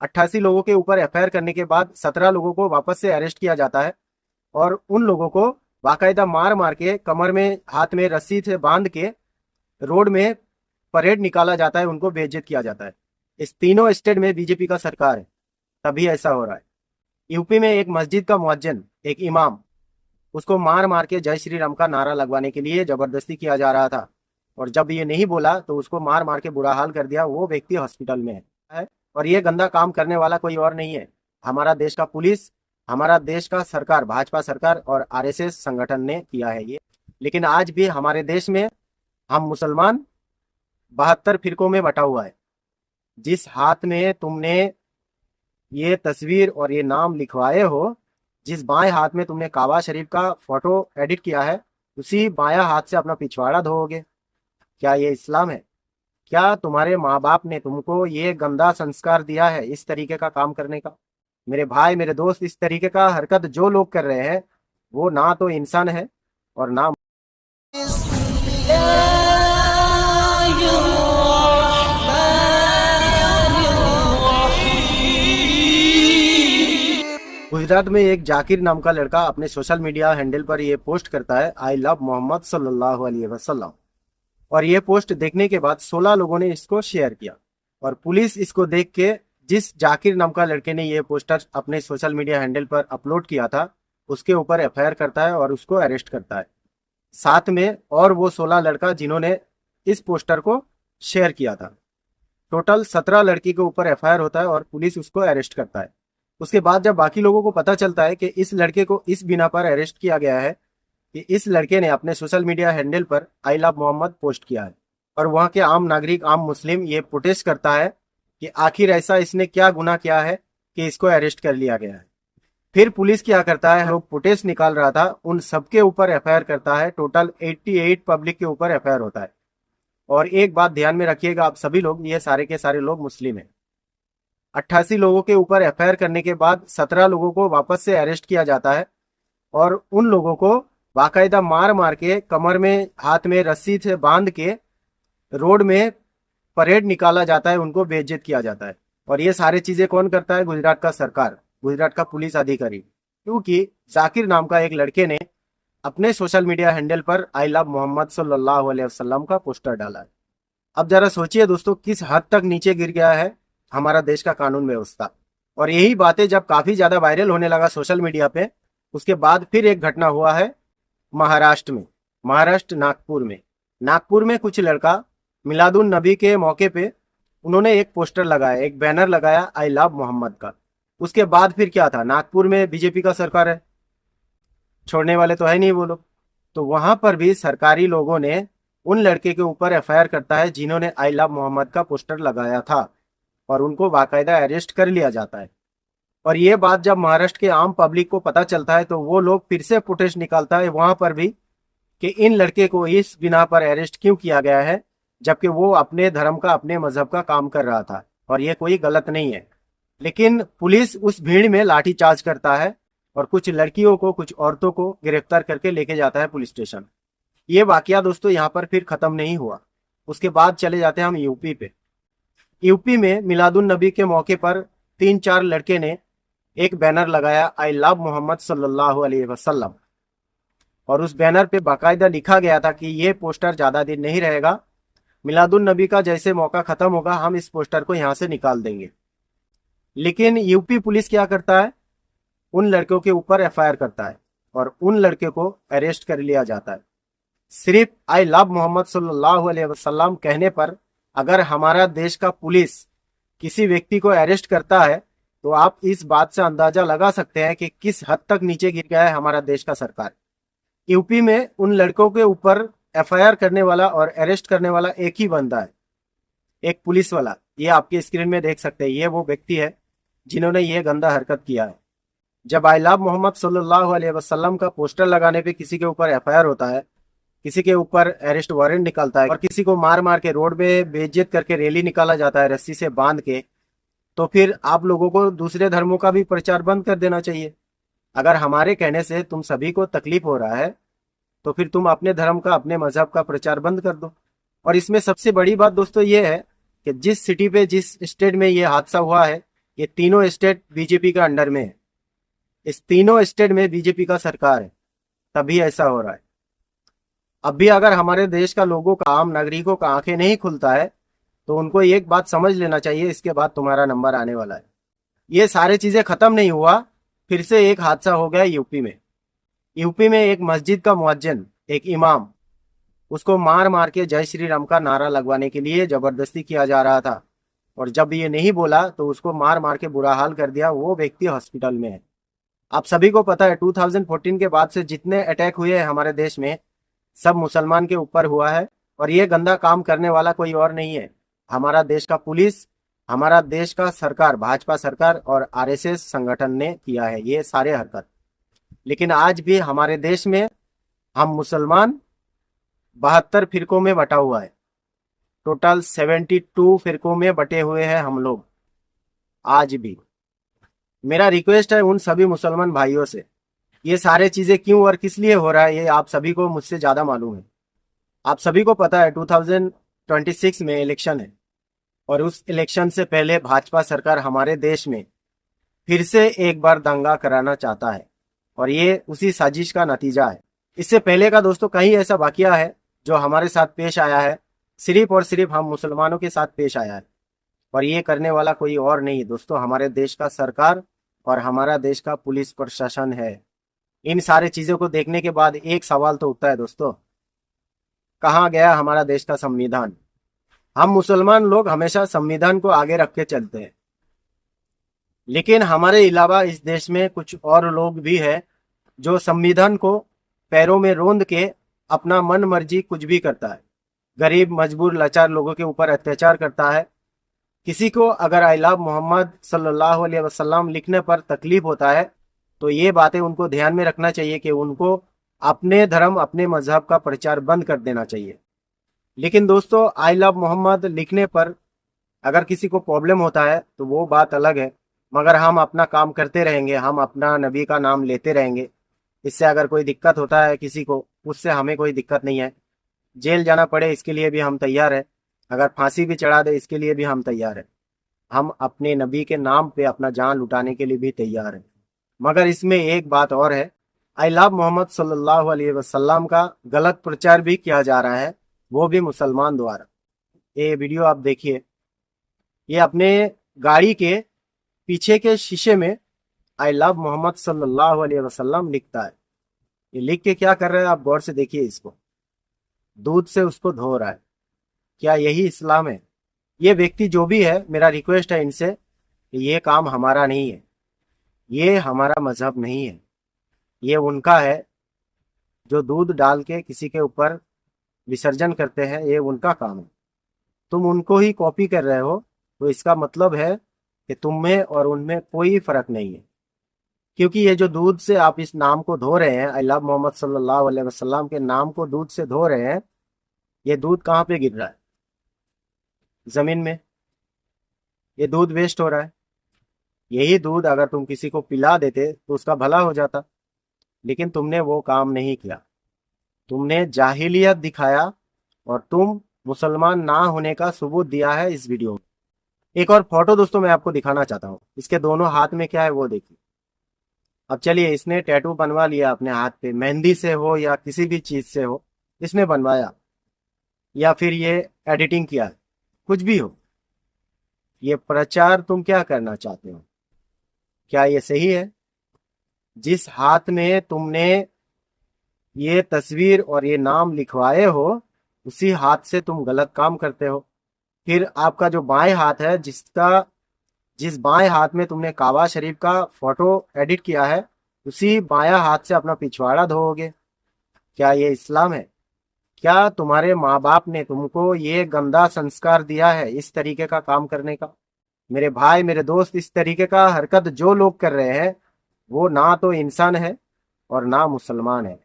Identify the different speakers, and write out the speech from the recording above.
Speaker 1: 88 लोगों के ऊपर एफआईआर करने के बाद 17 लोगों को वापस से अरेस्ट किया जाता है और उन लोगों को बाकायदा मार मार के कमर में हाथ में रस्सी से बांध के रोड में परेड निकाला जाता है, उनको बेइज्जत किया जाता है। इस तीनों स्टेट में बीजेपी का सरकार है, तभी ऐसा हो रहा है। यूपी में एक मस्जिद का मुअज्जिन, एक इमाम, उसको मार मार के जय श्री राम का नारा लगवाने के लिए जबरदस्ती किया जा रहा था और जब ये नहीं बोला तो उसको मार मार के बुरा हाल कर दिया। वो व्यक्ति हॉस्पिटल में है और ये गंदा काम करने वाला कोई और नहीं है, हमारा देश का पुलिस, हमारा देश का सरकार, भाजपा सरकार और आरएसएस संगठन ने किया है ये। लेकिन आज भी हमारे देश में हम मुसलमान 72 फिरकों में बटा हुआ है। जिस हाथ में तुमने ये तस्वीर और ये नाम लिखवाए हो, जिस बाएं हाथ में तुमने काबा शरीफ का फोटो एडिट किया है, उसी बायां हाथ से अपना पिछवाड़ा धोओगे। क्या ये इस्लाम है? क्या तुम्हारे माँ बाप ने तुमको ये गंदा संस्कार दिया है इस तरीके का काम करने का? मेरे भाई, मेरे दोस्त, इस तरीके का हरकत जो लोग कर रहे हैं वो ना तो इंसान है और ना। गुजरात में एक जाकिर नाम का लड़का अपने सोशल मीडिया हैंडल पर ये पोस्ट करता है, आई लव मोहम्मद सल्लल्लाहु अलैहि वसल्लम। और ये पोस्ट देखने के बाद 16 लोगों ने इसको शेयर किया और पुलिस इसको देख के, जिस जाकिर नाम का लड़के ने ये पोस्टर अपने सोशल मीडिया हैंडल पर अपलोड किया था, उसके ऊपर एफआईआर करता है और उसको अरेस्ट करता है। साथ में और वो 16 लड़का जिन्होंने इस पोस्टर को शेयर किया था। टोटल 17 लड़की के ऊपर एफआईआर होता है और पुलिस उसको अरेस्ट करता है। उसके बाद जब बाकी लोगों को पता चलता है कि इस लड़के को इस बिना पर अरेस्ट किया गया है कि इस लड़के ने अपने सोशल मीडिया हैंडल पर आई लव मोहम्मद पोस्ट किया है और वहां के आम नागरिक, आम मुस्लिम ये प्रोटेस्ट करता है कि आखिर ऐसा इसने क्या गुनाह किया है कि इसको अरेस्ट कर लिया गया है। फिर पुलिस क्या करता है, लोग प्रोटेस्ट निकाल रहा था उन सबके ऊपर एफआईआर करता है। टोटल 88 पब्लिक के ऊपर एफआईआर होता है। और एक बात ध्यान में रखिएगा आप सभी लोग, ये सारे के सारे लोग मुस्लिम हैं। 88 लोगों के ऊपर एफआईआर करने के बाद 17 लोगों को वापस से अरेस्ट किया जाता है और उन लोगों को बाकायदा मार मार के कमर में हाथ में रस्सी से बांध के रोड में परेड निकाला जाता है, उनको बेइज्जत किया जाता है। और ये सारी चीजें कौन करता है? गुजरात का सरकार, गुजरात का पुलिस अधिकारी, क्योंकि जाकिर नाम का एक लड़के ने अपने सोशल मीडिया हैंडल पर आई लव मोहम्मद सल्लल्लाहु अलैहि वसल्लम का पोस्टर डाला है। अब जरा सोचिए दोस्तों, किस हद तक नीचे गिर गया है हमारा देश का कानून व्यवस्था। और यही बातें जब काफी ज्यादा वायरल होने लगा सोशल मीडिया पे, उसके बाद फिर एक घटना हुआ है महाराष्ट्र में, महाराष्ट्र नागपुर में कुछ लड़का मिलादुन नबी के मौके पे उन्होंने एक पोस्टर लगाया, एक बैनर लगाया आई लव मोहम्मद का। उसके बाद फिर क्या था, नागपुर में बीजेपी का सरकार है, छोड़ने वाले तो है नहीं वो लोग। तो वहां पर भी सरकारी लोगों ने उन लड़के के ऊपर एफआईआर करता है जिन्होंने आई लव मोहम्मद का पोस्टर लगाया था और उनको बाकायदा अरेस्ट कर लिया जाता है। और ये बात जब महाराष्ट्र के आम पब्लिक को पता चलता है तो वो लोग फिर से प्रोटेस्ट निकालता है वहां पर भी कि इन लड़के को इस बिना पर अरेस्ट क्यों किया गया है, जबकि वो अपने धर्म का, अपने मजहब का काम कर रहा था और ये कोई गलत नहीं है। लेकिन पुलिस उस भीड़ में लाठीचार्ज करता है और कुछ लड़कियों को, कुछ औरतों को गिरफ्तार करके लेके जाता है पुलिस स्टेशन। ये वाकया दोस्तों यहाँ पर फिर खत्म नहीं हुआ। उसके बाद चले जाते हैं हम यूपी पे। यूपी में मिलादुन नबी के मौके पर 3-4 लड़के ने एक बैनर लगाया आई लव मोहम्मद सल्लल्लाहु अलैहि वसल्लम और उस बैनर पे बाकायदा लिखा गया था कि ये पोस्टर ज्यादा दिन नहीं रहेगा, मिलादुन नबी का जैसे मौका खत्म होगा हम इस पोस्टर को यहां से निकाल देंगे। लेकिन यूपी पुलिस क्या करता है, उन लड़कों के ऊपर एफआईआर करता है और उन लड़के को अरेस्ट कर लिया जाता है। सिर्फ आई लव मोहम्मद सल्लल्लाहु अलैहि वसल्लम कहने पर अगर हमारा देश का पुलिस किसी व्यक्ति को अरेस्ट करता है तो आप इस बात से अंदाजा लगा सकते हैं कि किस हद तक नीचे गिर गया है हमारा देश का सरकार। यूपी में उन लड़कों के ऊपर एफआईआर करने वाला और अरेस्ट करने वाला एक ही बंदा है, एक पुलिस वाला। ये आपके स्क्रीन में देख सकते हैं, ये वो व्यक्ति है जिन्होंने ये गंदा हरकत किया है। जब आई लव मोहम्मद सल्लल्लाहु अलैहि वसल्लम का पोस्टर लगाने पे किसी के ऊपर एफआईआर होता है, किसी के ऊपर अरेस्ट वारंट निकलता है और किसी को मार मार के रोड में बेइज्जत करके रैली निकाला जाता है रस्सी से बांध के, तो फिर आप लोगों को दूसरे धर्मों का भी प्रचार बंद कर देना चाहिए। अगर हमारे कहने से तुम सभी को तकलीफ हो रहा है तो फिर तुम अपने धर्म का, अपने मजहब का प्रचार बंद कर दो। और इसमें सबसे बड़ी बात दोस्तों ये है कि जिस सिटी पे, जिस स्टेट में ये हादसा हुआ है, ये तीनों स्टेट बीजेपी के अंडर में है। इस तीनों स्टेट में बीजेपी का सरकार है, तभी ऐसा हो रहा है। अब भी अगर हमारे देश का लोगों का, आम नागरिकों का आंखें नहीं खुलता है, तो उनको एक बात समझ लेना चाहिए, इसके बाद तुम्हारा नंबर आने वाला है। ये सारी चीजें खत्म नहीं हुआ, फिर से एक हादसा हो गया यूपी में। यूपी में एक मस्जिद का मुअज्जिन, एक इमाम, उसको मार मार के जय श्री राम का नारा लगवाने के लिए जबरदस्ती किया जा रहा था। और जब ये नहीं बोला तो उसको मार मार के बुरा हाल कर दिया। वो व्यक्ति हॉस्पिटल में है। आप सभी को पता है 2014 के बाद से जितने अटैक हुए हैं हमारे देश में, सब मुसलमान के ऊपर हुआ है। और ये गंदा काम करने वाला कोई और नहीं है, हमारा देश का पुलिस, हमारा देश का सरकार, भाजपा सरकार और आरएसएस संगठन ने किया है ये सारे हरकत। लेकिन आज भी हमारे देश में हम मुसलमान 72 फिरकों में बटा हुआ है। टोटल 72 फिरकों में बटे हुए हैं हम लोग आज भी। मेरा रिक्वेस्ट है उन सभी मुसलमान भाइयों से, ये सारे चीजें क्यों और किस लिए हो रहा है ये आप सभी को मुझसे ज्यादा मालूम है। आप सभी को पता है 2026 में इलेक्शन है, और उस इलेक्शन से पहले भाजपा सरकार हमारे देश में फिर से एक बार दंगा कराना चाहता है, और ये उसी साजिश का नतीजा है। इससे पहले का दोस्तों कहीं ऐसा वाकया है जो हमारे साथ पेश आया है, सिर्फ और सिर्फ हम मुसलमानों के साथ पेश आया है। और ये करने वाला कोई और नहीं है दोस्तों, हमारे देश का सरकार और हमारा देश का पुलिस प्रशासन है। इन सारे चीजों को देखने के बाद एक सवाल तो उठता है दोस्तों, कहाँ गया हमारा देश का संविधान। हम मुसलमान लोग हमेशा संविधान को आगे रख के चलते हैं, लेकिन हमारे अलावा इस देश में कुछ और लोग भी हैं जो संविधान को पैरों में रोंद के अपना मन मर्जी कुछ भी करता है। गरीब, मजबूर, लाचार लोगों के ऊपर अत्याचार करता है। किसी को अगर आई लव मोहम्मद सल्लल्लाहु अलैहि वसल्लम लिखने पर तकलीफ होता है, तो ये बातें उनको ध्यान में रखना चाहिए कि उनको अपने धर्म, अपने मजहब का प्रचार बंद कर देना चाहिए। लेकिन दोस्तों आई लव मोहम्मद लिखने पर अगर किसी को प्रॉब्लम होता है तो वो बात अलग है, मगर हम अपना काम करते रहेंगे, हम अपना नबी का नाम लेते रहेंगे। इससे अगर कोई दिक्कत होता है किसी को, उससे हमें कोई दिक्कत नहीं है। जेल जाना पड़े इसके लिए भी हम तैयार हैं, अगर फांसी भी चढ़ा दे इसके लिए भी हम तैयार हैं। हम अपने नबी के नाम पे अपना जान लुटाने के लिए भी तैयार हैं। मगर इसमें एक बात और है, आई लव मोहम्मद सल्लल्लाहु अलैहि वसल्लम का गलत प्रचार भी किया जा रहा है, वो भी मुसलमान द्वारा। ये वीडियो आप देखिए, ये अपने गाड़ी के पीछे के शीशे में आई लव मोहम्मद सल्लल्लाहु अलैहि वसल्लम लिखता है। ये लिख के क्या कर रहा है आप गौर से देखिए, इसको दूध से उसको धो रहा है। क्या यही इस्लाम है? ये व्यक्ति जो भी है, मेरा रिक्वेस्ट है इनसे कि ये काम हमारा नहीं है, ये हमारा मजहब नहीं है, ये उनका है जो दूध डाल के किसी के ऊपर विसर्जन करते हैं, ये उनका काम है। तुम उनको ही कॉपी कर रहे हो, तो इसका मतलब है कि तुम में और उनमें कोई फर्क नहीं है। क्योंकि ये जो दूध से आप इस नाम को धो रहे हैं, आई लव मोहम्मद सल्लल्लाहु अलैहि वसल्लम के नाम को दूध से धो रहे हैं, ये दूध कहाँ पे गिर रहा है? जमीन में। ये दूध वेस्ट हो रहा है। यही दूध अगर तुम किसी को पिला देते तो उसका भला हो जाता, लेकिन तुमने वो काम नहीं किया। तुमने जाहिलियत दिखाया और तुम मुसलमान ना होने का सबूत दिया है इस वीडियो में। एक और फोटो दोस्तों मैं आपको दिखाना चाहता हूँ, इसके दोनों हाथ में क्या है वो देखिए। अब चलिए, इसने टैटू बनवा लिया अपने हाथ पे, मेहंदी से हो या किसी भी चीज से हो, इसने बनवाया, या फिर ये एडिटिंग किया, कुछ भी हो, ये प्रचार तुम क्या करना चाहते हो? क्या ये सही है? जिस हाथ में तुमने ये तस्वीर और ये नाम लिखवाए हो, उसी हाथ से तुम गलत काम करते हो। फिर आपका जो बाएं हाथ है, जिस बाएं हाथ में तुमने काबा शरीफ का फोटो एडिट किया है, उसी बायां हाथ से अपना पिछवाड़ा धोओगे। क्या ये इस्लाम है? क्या तुम्हारे माँ बाप ने तुमको ये गंदा संस्कार दिया है इस तरीके का काम करने का? मेरे भाई, मेरे दोस्त, इस तरीके का हरकत जो लोग कर रहे हैं वो ना तो इंसान है और ना मुसलमान है।